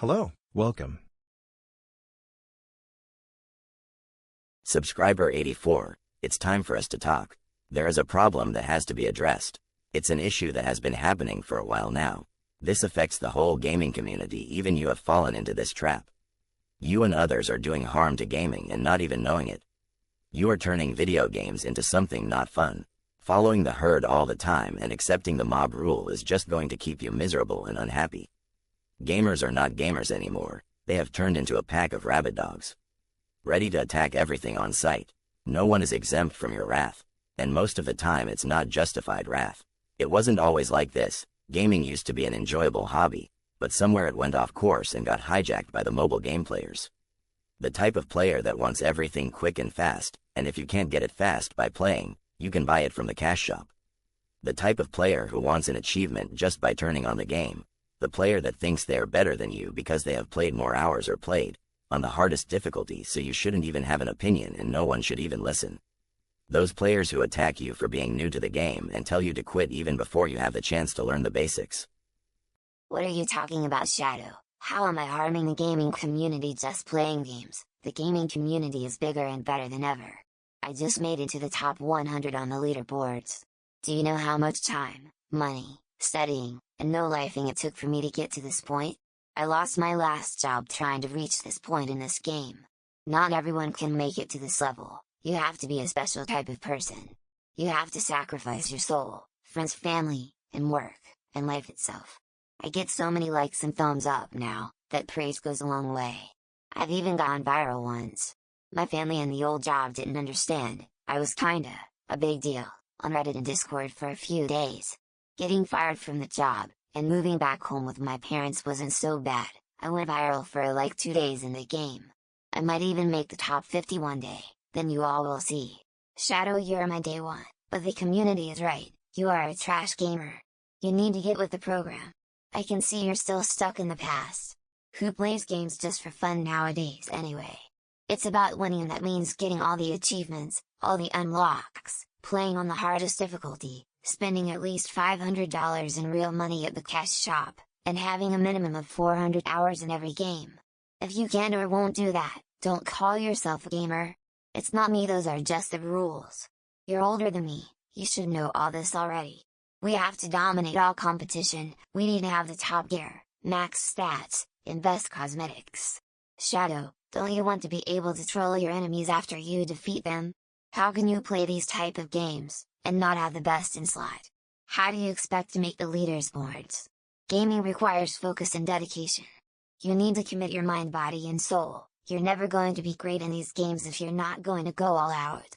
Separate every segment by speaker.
Speaker 1: Hello, welcome.
Speaker 2: Subscriber 84, it's time for us to talk. There is a problem that has to be addressed. It's an issue that has been happening for a while now. This affects the whole gaming community, even you have fallen into this trap. You and others are doing harm to gaming and not even knowing it. You are turning video games into something not fun. Following the herd all the time and accepting the mob rule is just going to keep you miserable and unhappy. Gamers are not gamers anymore. They have turned into a pack of rabid dogs, ready to attack everything on sight. No one is exempt from your wrath, and most of the time it's not justified wrath. It wasn't always like this. Gaming used to be an enjoyable hobby, but somewhere it went off course and got hijacked by the mobile game players. The type of player that wants everything quick and fast, and if you can't get it fast by playing, you can buy it from the cash shop. The type of player who wants an achievement just by turning on the game. The player that thinks they are better than you because they have played more hours or played on the hardest difficulty, so you shouldn't even have an opinion and no one should even listen. Those players who attack you for being new to the game and tell you to quit even before you have the chance to learn the basics.
Speaker 3: What are you talking about, Shadow? How am I harming the gaming community just playing games? The gaming community is bigger and better than ever. I just made it to the top 100 on the leaderboards. Do you know how much time, money, studying, and no-lifing it took for me to get to this point? I lost my last job trying to reach this point in this game. Not everyone can make it to this level. You have to be a special type of person. You have to sacrifice your soul, friends, family, and work, and life itself. I get so many likes and thumbs up now, that praise goes a long way. I've even gone viral once. My family and the old job didn't understand. I was kinda a big deal on Reddit and Discord for a few days. Getting fired from the job, and moving back home with my parents wasn't so bad. I went viral for like 2 days in the game. I might even make the top 50 one day, then you all will see. Shadow, you're my day one, but the community is right, you are a trash gamer. You need to get with the program. I can see you're still stuck in the past. Who plays games just for fun nowadays anyway? It's about winning, and that means getting all the achievements, all the unlocks, playing on the hardest difficulty, spending at least $500 in real money at the cash shop, and having a minimum of 400 hours in every game. If you can't or won't do that, don't call yourself a gamer. It's not me, those are just the rules. You're older than me, you should know all this already. We have to dominate all competition, we need to have the top gear, max stats, and best cosmetics. Shadow, don't you want to be able to troll your enemies after you defeat them? How can you play these type of games and not have the best in slot? How do you expect to make the leaders boards? Gaming requires focus and dedication. You need to commit your mind, body and soul. You're never going to be great in these games if you're not going to go all out.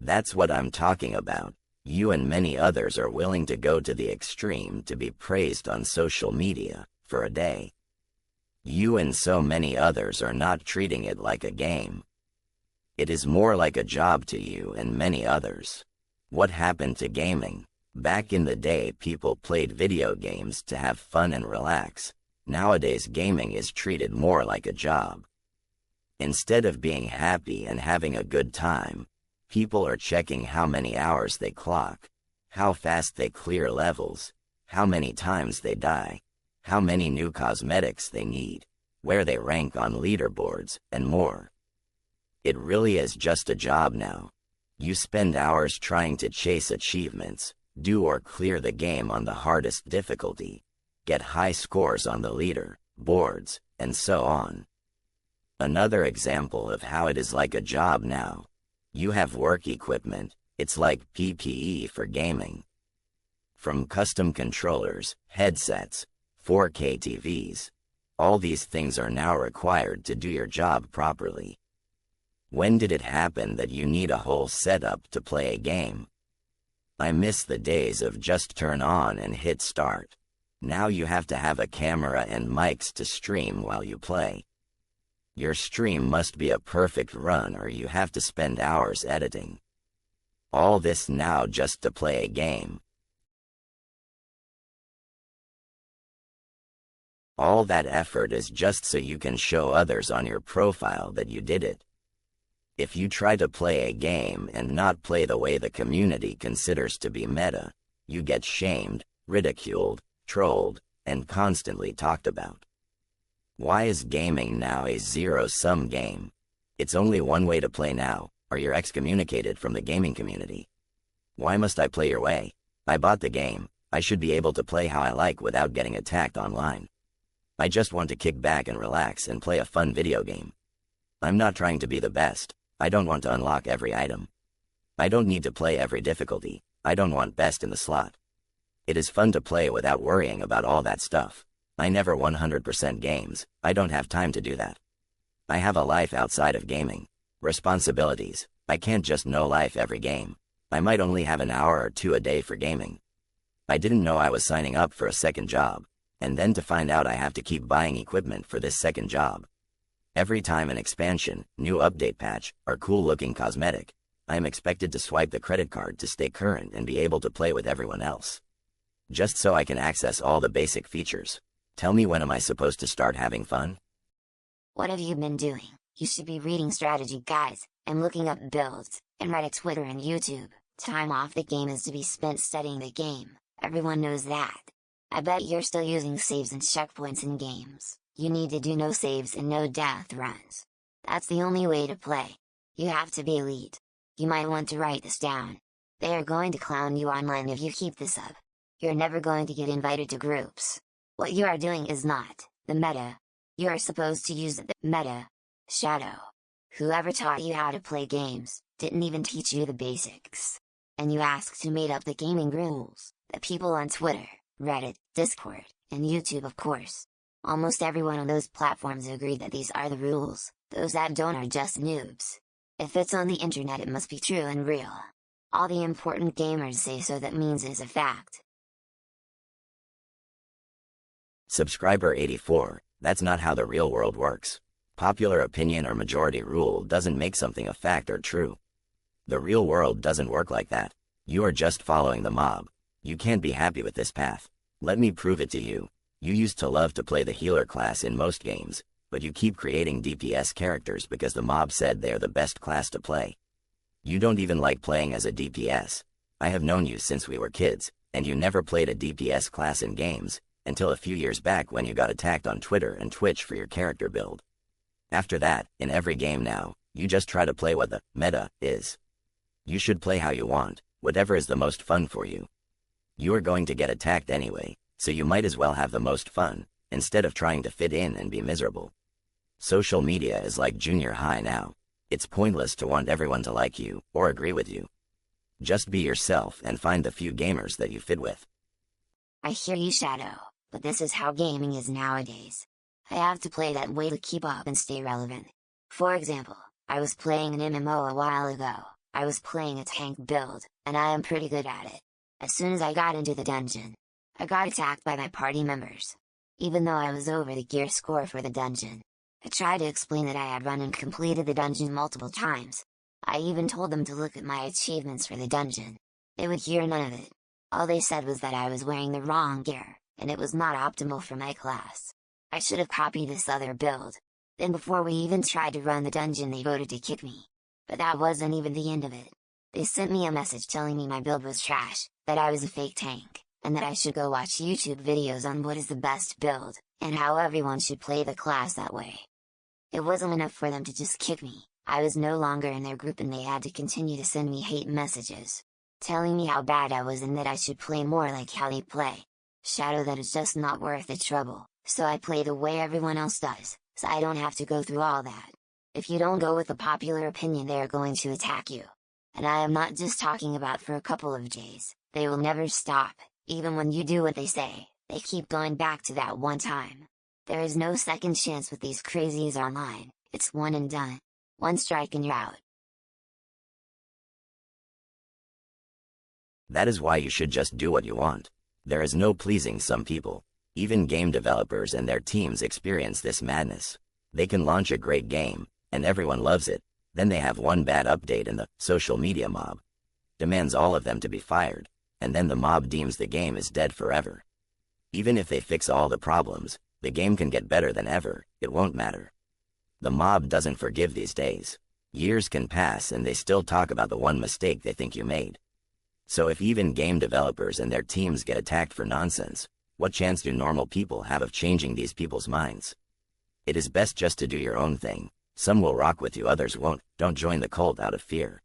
Speaker 2: That's what I'm talking about. You and many others are willing to go to the extreme to be praised on social media for a day. You and so many others are not treating it like a game. It is more like a job to you and many others. What happened to gaming? Back in the day, people played video games to have fun and relax. Nowadays, gaming is treated more like a job. Instead of being happy and having a good time, people are checking how many hours they clock, how fast they clear levels, how many times they die, how many new cosmetics they need, where they rank on leaderboards, and more. It really is just a job now. You spend hours trying to chase achievements, do or clear the game on the hardest difficulty, get high scores on the leader boards, and so on. Another example of how it is like a job now. You have work equipment, it's like PPE for gaming. From custom controllers, headsets, 4K TVs, all these things are now required to do your job properly. When did it happen that you need a whole setup to play a game? I miss the days of just turn on and hit start. Now you have to have a camera and mics to stream while you play. Your stream must be a perfect run or you have to spend hours editing. All this now just to play a game. All that effort is just so you can show others on your profile that you did it. If you try to play a game and not play the way the community considers to be meta, you get shamed, ridiculed, trolled, and constantly talked about. Why is gaming now a zero-sum game? It's only one way to play now, or you're excommunicated from the gaming community. Why must I play your way? I bought the game, I should be able to play how I like without getting attacked online. I just want to kick back and relax and play a fun video game. I'm not trying to be the best, I don't want to unlock every item. I don't need to play every difficulty, I don't want best in the slot. It is fun to play without worrying about all that stuff. I never 100% games, I don't have time to do that. I have a life outside of gaming. Responsibilities, I can't just no life every game. I might only have an hour or two a day for gaming. I didn't know I was signing up for a second job, and then to find out I have to keep buying equipment for this second job. Every time an expansion, new update patch, or cool looking cosmetic, I am expected to swipe the credit card to stay current and be able to play with everyone else. Just so I can access all the basic features. Tell me, when am I supposed to start having fun?
Speaker 3: What have you been doing? You should be reading strategy guides, and looking up builds, and Reddit, Twitter and YouTube. Time off the game is to be spent studying the game, everyone knows that. I bet you're still using saves and checkpoints in games. You need to do no saves and no death runs. That's the only way to play. You have to be elite. You might want to write this down. They are going to clown you online if you keep this up. You're never going to get invited to groups. What you are doing is not the meta. You are supposed to use the meta. Shadow. Whoever taught you how to play games, didn't even teach you the basics. And you asked who made up the gaming rules. The people on Twitter, Reddit, Discord, and YouTube, of course. Almost everyone on those platforms agree that these are the rules. Those that don't are just noobs. If it's on the internet, it must be true and real. All the important gamers say so, that means it's a fact.
Speaker 2: Subscriber 84, that's not how the real world works. Popular opinion or majority rule doesn't make something a fact or true. The real world doesn't work like that. You are just following the mob. You can't be happy with this path. Let me prove it to you. You used to love to play the healer class in most games, but you keep creating DPS characters because the mob said they are the best class to play. You don't even like playing as a DPS. I have known you since we were kids, and you never played a DPS class in games, until a few years back when you got attacked on Twitter and Twitch for your character build. After that, in every game now, you just try to play what the meta is. You should play how you want, whatever is the most fun for you. You are going to get attacked anyway, so you might as well have the most fun, instead of trying to fit in and be miserable. Social media is like junior high now. It's pointless to want everyone to like you, or agree with you. Just be yourself and find the few gamers that you fit with.
Speaker 3: I hear you, Shadow, but this is how gaming is nowadays. I have to play that way to keep up and stay relevant. For example, I was playing an MMO a while ago. I was playing a tank build, and I am pretty good at it. As soon as I got into the dungeon, I got attacked by my party members. Even though I was over the gear score for the dungeon. I tried to explain that I had run and completed the dungeon multiple times. I even told them to look at my achievements for the dungeon. They would hear none of it. All they said was that I was wearing the wrong gear, and it was not optimal for my class. I should have copied this other build. Then before we even tried to run the dungeon, they voted to kick me. But that wasn't even the end of it. They sent me a message telling me my build was trash, that I was a fake tank, and that I should go watch YouTube videos on what is the best build, and how everyone should play the class that way. It wasn't enough for them to just kick me. I was no longer in their group and they had to continue to send me hate messages, telling me how bad I was and that I should play more like how they play. Shadow, that is just not worth the trouble, so I play the way everyone else does, so I don't have to go through all that. If you don't go with the popular opinion, they are going to attack you. And I am not just talking about for a couple of days, they will never stop, even when you do what they say, they keep going back to that one time. There is no second chance with these crazies online, it's one and done. One strike and you're out.
Speaker 2: That is why you should just do what you want. There is no pleasing some people. Even game developers and their teams experience this madness. They can launch a great game, and everyone loves it, then they have one bad update and the social media mob demands all of them to be fired, and then the mob deems the game is dead forever. Even if they fix all the problems, the game can get better than ever, it won't matter. The mob doesn't forgive these days. Years can pass and they still talk about the one mistake they think you made. So if even game developers and their teams get attacked for nonsense, what chance do normal people have of changing these people's minds? It is best just to do your own thing. Some will rock with you, others won't. Don't join the cult out of fear.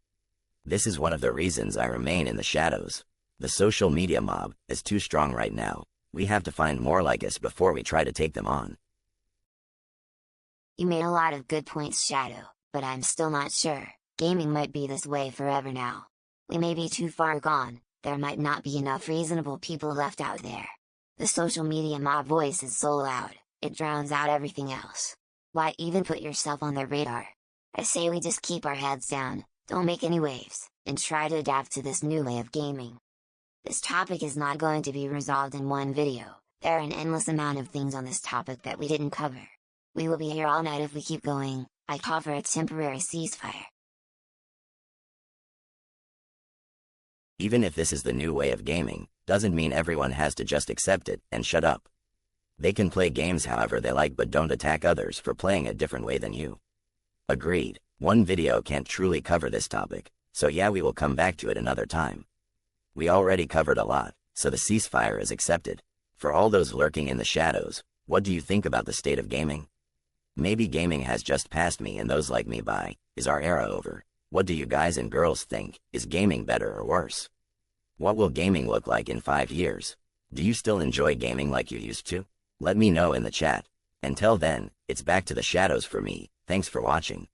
Speaker 2: This is one of the reasons I remain in the shadows. The social media mob is too strong right now. We have to find more like us before we try to take them on.
Speaker 3: You made a lot of good points, Shadow, but I'm still not sure. Gaming might be this way forever now. We may be too far gone, there might not be enough reasonable people left out there. The social media mob voice is so loud, it drowns out everything else. Why even put yourself on their radar? I say we just keep our heads down, don't make any waves, and try to adapt to this new way of gaming. This topic is not going to be resolved in one video, there are an endless amount of things on this topic that we didn't cover. We will be here all night if we keep going. I call for a temporary ceasefire.
Speaker 2: Even if this is the new way of gaming, doesn't mean everyone has to just accept it and shut up. They can play games however they like, but don't attack others for playing a different way than you. Agreed, one video can't truly cover this topic, so yeah, we will come back to it another time. We already covered a lot, so the ceasefire is accepted. For all those lurking in the shadows, what do you think about the state of gaming? Maybe gaming has just passed me and those like me by. Is our era over? What do you guys and girls think? Is gaming better or worse? What will gaming look like in 5 years? Do you still enjoy gaming like you used to? Let me know in the chat. Until then, it's back to the shadows for me. Thanks for watching.